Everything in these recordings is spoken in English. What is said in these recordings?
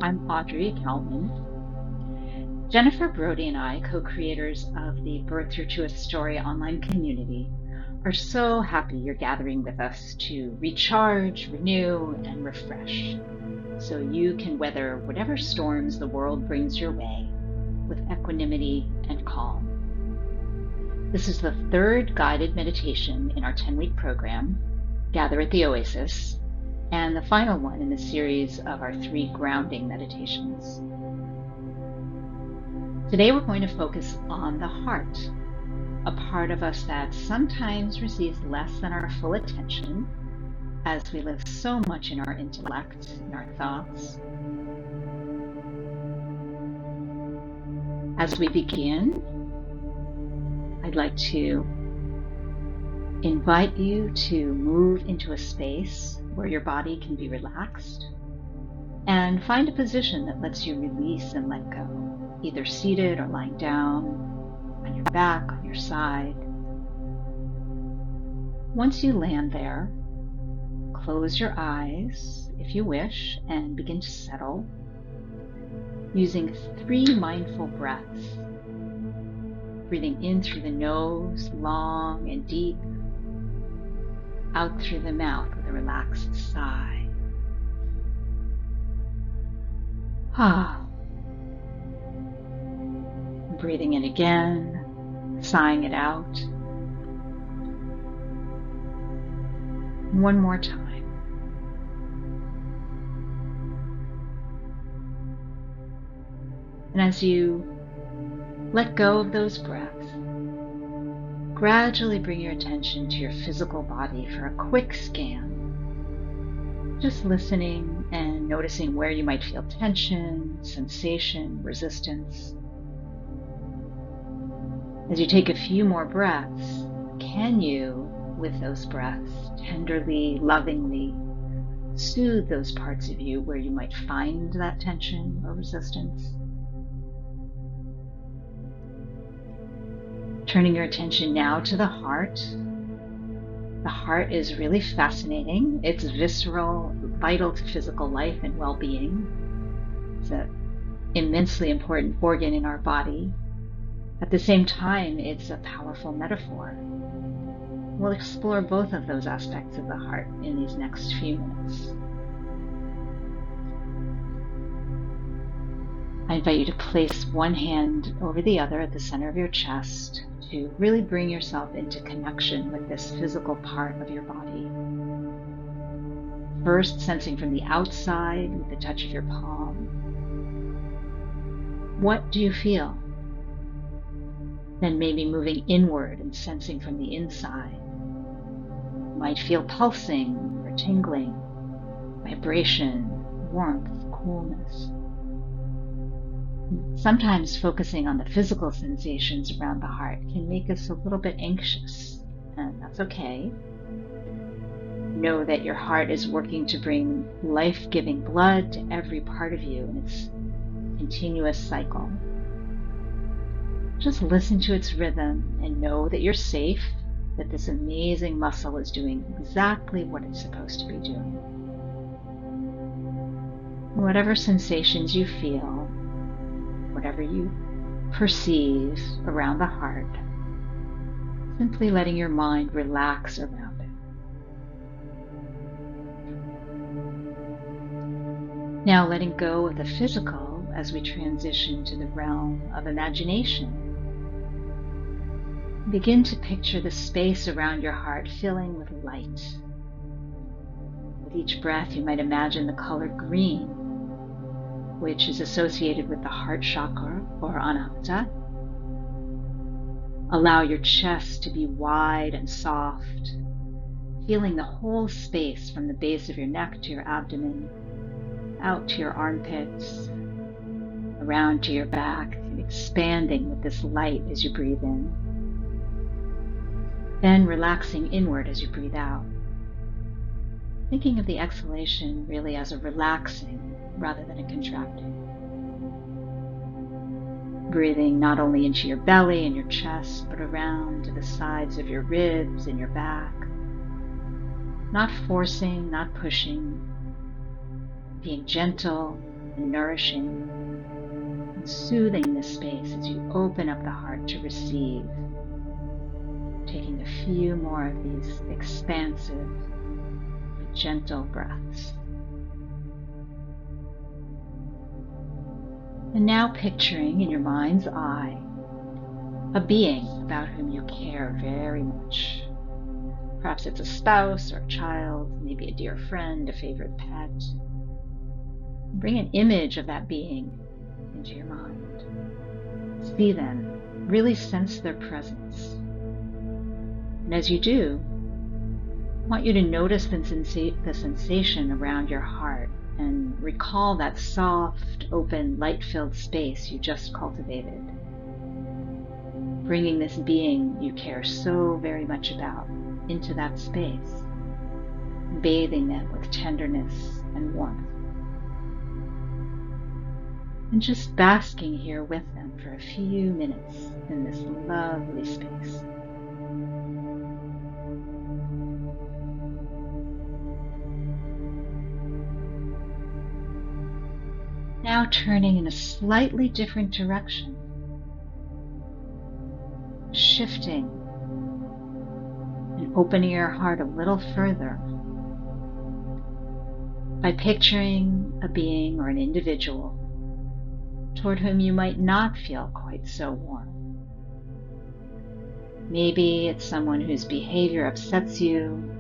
I'm Audrey Kalman. Jennifer, Browdy, and I, co-creators of the Birth Your Truest Story online community, are so happy you're gathering with us to recharge, renew, and refresh so you can weather whatever storms the world brings your way with equanimity and calm. This is the third guided meditation in our 10-week program, Gather at the Oasis, and the final one in the series of our 3 grounding meditations. Today we're going to focus on the heart, a part of us that sometimes receives less than our full attention as we live so much in our intellect, in our thoughts. As we begin, I'd like to invite you to move into a space where your body can be relaxed and find a position that lets you release and let go, either seated or lying down, on your back, on your side. Once you land there, close your eyes if you wish and begin to settle using 3 mindful breaths. Breathing in through the nose, long and deep, out through the mouth with a relaxed sigh. Breathing in again, sighing it out. One more time. And as you let go of those breaths, gradually bring your attention to your physical body for a quick scan. Just listening and noticing where you might feel tension, sensation, resistance. As you take a few more breaths, can you, with those breaths, tenderly, lovingly, soothe those parts of you where you might find that tension or resistance? Turning your attention now to the heart. The heart is really fascinating. It's visceral, vital to physical life and well-being. It's an immensely important organ in our body. At the same time, it's a powerful metaphor. We'll explore both of those aspects of the heart in these next few minutes. I invite you to place one hand over the other at the center of your chest to really bring yourself into connection with this physical part of your body. First, sensing from the outside with the touch of your palm. What do you feel? Then maybe moving inward and sensing from the inside. You might feel pulsing or tingling, vibration, warmth, coolness. Sometimes focusing on the physical sensations around the heart can make us a little bit anxious, and that's okay. Know that your heart is working to bring life-giving blood to every part of you in its continuous cycle. Just listen to its rhythm and know that you're safe, that this amazing muscle is doing exactly what it's supposed to be doing. Whatever sensations you feel, whatever you perceive around the heart, simply letting your mind relax around it. Now letting go of the physical as we transition to the realm of imagination. Begin to picture the space around your heart filling with light. With each breath, you might imagine the color green, which is associated with the heart chakra or anahata. Allow your chest to be wide and soft, feeling the whole space from the base of your neck to your abdomen, out to your armpits, around to your back, expanding with this light as you breathe in. Then relaxing inward as you breathe out. Thinking of the exhalation really as a relaxing rather than a contracting. Breathing not only into your belly and your chest, but around to the sides of your ribs and your back. Not forcing, not pushing. Being gentle, and nourishing and soothing this space as you open up the heart to receive, taking a few more of these expansive, gentle breaths. And now picturing in your mind's eye a being about whom you care very much. Perhaps it's a spouse or a child, maybe a dear friend, a favorite pet. Bring an image of that being into your mind. See them, really sense their presence. And as you do, I want you to notice the sensation around your heart and recall that soft, open, light-filled space you just cultivated. Bringing this being you care so very much about into that space, bathing them with tenderness and warmth. And just basking here with them for a few minutes in this lovely space. Now turning in a slightly different direction, shifting and opening your heart a little further by picturing a being or an individual toward whom you might not feel quite so warm. Maybe it's someone whose behavior upsets you.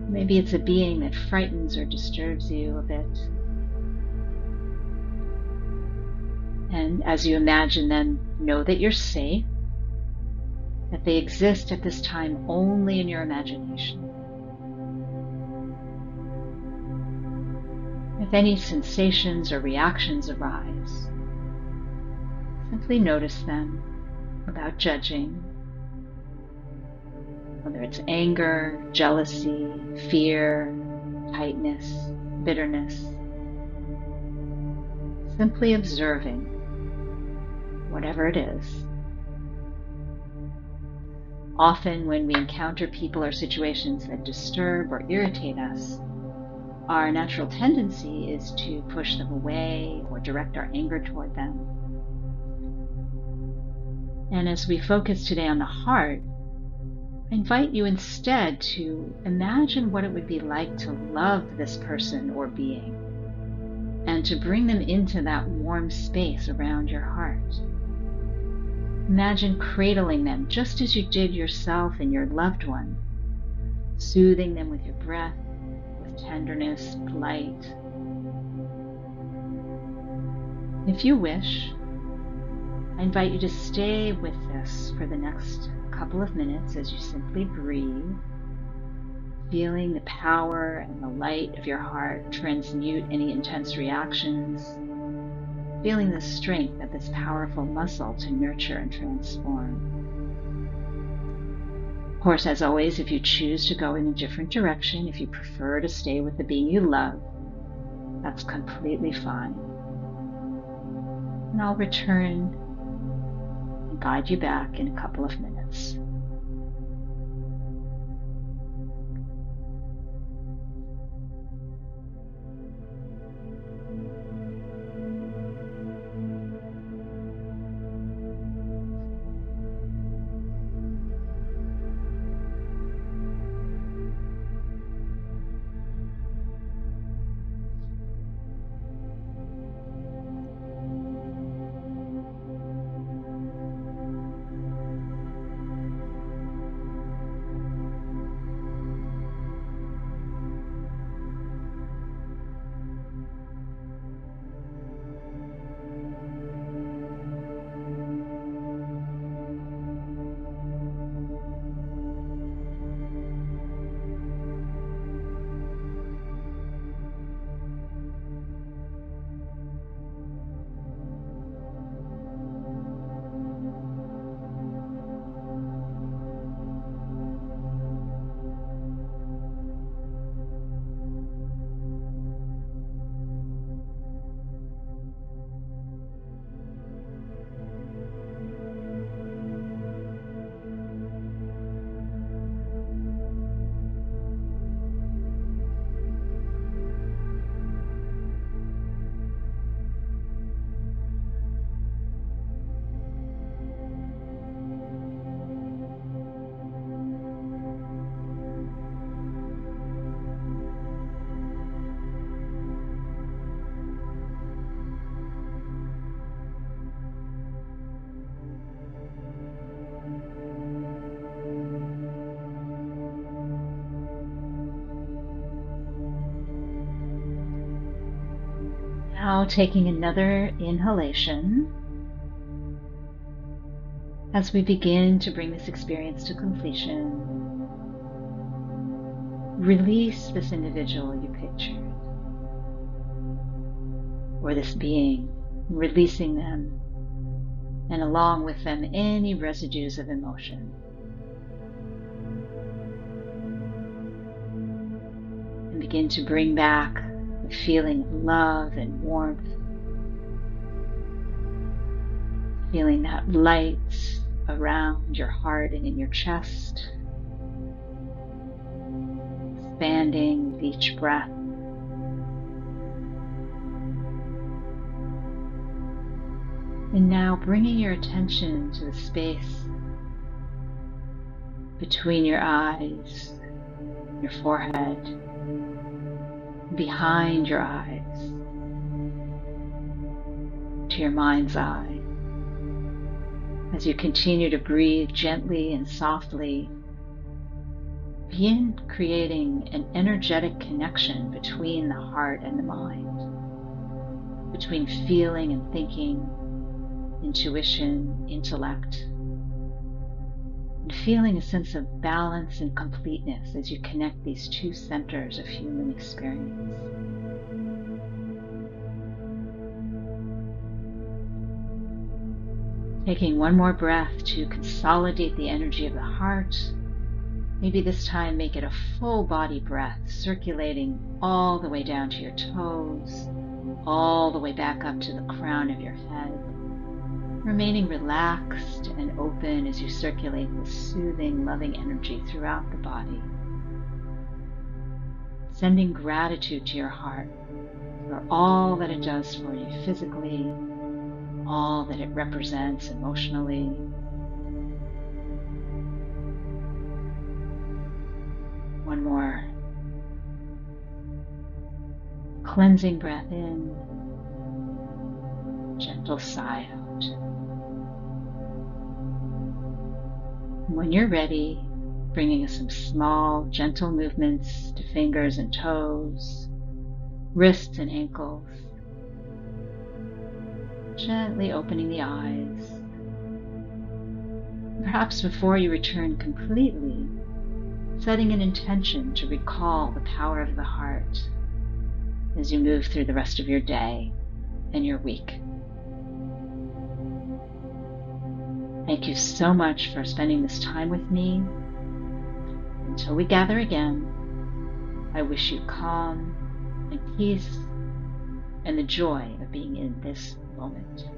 Maybe it's a being that frightens or disturbs you a bit. And as you imagine them, know that you're safe, that they exist at this time only in your imagination. If any sensations or reactions arise, simply notice them without judging, whether it's anger, jealousy, fear, tightness, bitterness. Simply observing whatever it is. Often when we encounter people or situations that disturb or irritate us, our natural tendency is to push them away or direct our anger toward them. And as we focus today on the heart, I invite you instead to imagine what it would be like to love this person or being, and to bring them into that warm space around your heart. Imagine cradling them just as you did yourself and your loved one, soothing them with your breath, with tenderness, light. If you wish, I invite you to stay with this for the next couple of minutes as you simply breathe, feeling the power and the light of your heart transmute any intense reactions, feeling the strength of this powerful muscle to nurture and transform. Of course, as always, if you choose to go in a different direction, if you prefer to stay with the being you love, that's completely fine. And I'll return and guide you back in a couple of minutes. Now taking another inhalation as we begin to bring this experience to completion. Release this individual you pictured, or this being, releasing them, and along with them any residues of emotion. And begin to bring back the feeling of love and warmth, feeling that light around your heart and in your chest, expanding with each breath. And now bringing your attention to the space between your eyes, your forehead, behind your eyes, to your mind's eye. As you continue to breathe gently and softly, begin creating an energetic connection between the heart and the mind, between feeling and thinking, intuition, intellect, and feeling a sense of balance and completeness as you connect these two centers of human experience. Taking one more breath to consolidate the energy of the heart. Maybe this time make it a full body breath, circulating all the way down to your toes, all the way back up to the crown of your head, remaining relaxed and open as you circulate this soothing, loving energy throughout the body. Sending gratitude to your heart for all that it does for you physically, all that it represents emotionally. One more cleansing breath in, gentle sigh out. When you're ready, bringing some small, gentle movements to fingers and toes, wrists and ankles, gently opening the eyes. Perhaps before you return completely, setting an intention to recall the power of the heart as you move through the rest of your day and your week. Thank you so much for spending this time with me. Until we gather again, I wish you calm and peace and the joy of being in this moment.